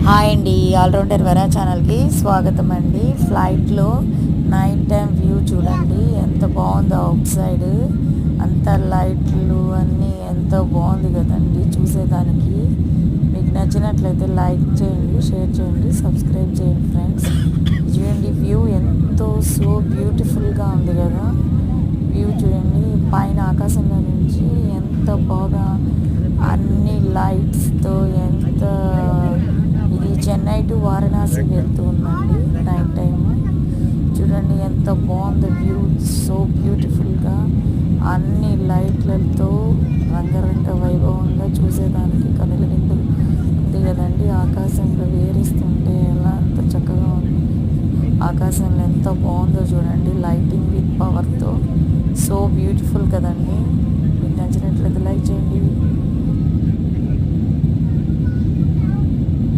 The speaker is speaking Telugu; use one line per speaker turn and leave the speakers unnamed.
హాయ్ అండి, ఆల్రౌండర్ వరా ఛానల్కి స్వాగతం అండి. ఫ్లైట్లో నైట్ టైం వ్యూ చూడండి, ఎంత బాగుందో అవుట్ సైడ్. అంత లైట్లు అన్నీ ఎంతో బాగుంది కదండి చూసేదానికి. మీకు నచ్చినట్లయితే లైక్ చేయండి, షేర్ చేయండి, సబ్స్క్రైబ్ చేయండి ఫ్రెండ్స్. చూడండి వ్యూ ఎంతో సో బ్యూటిఫుల్గా ఉంది కదా. వ్యూ చూడండి, పైన ఆకాశంలో నుంచి ఎంత బాగా అన్ని లైట్స్తో ఎంత. ఇది చెన్నై టు వారణాసి వెళ్తూ ఉందండి నైట్ టైం. చూడండి ఎంత బాగుంది వ్యూ, సో బ్యూటిఫుల్గా అన్ని లైట్లతో రంగరంగ వైభవంగా చూసేదానికి కనుల విందు ఉంది కదండి. ఆకాశంలో వేరిస్తుంటే ఎలా అంత చక్కగా ఉంది. ఆకాశంలో ఎంత బాగుందో చూడండి, లైటింగ్ విత్ పవర్తో సో బ్యూటిఫుల్ కదండి. మీకు నచ్చినట్లయితే లైక్ చేయండి.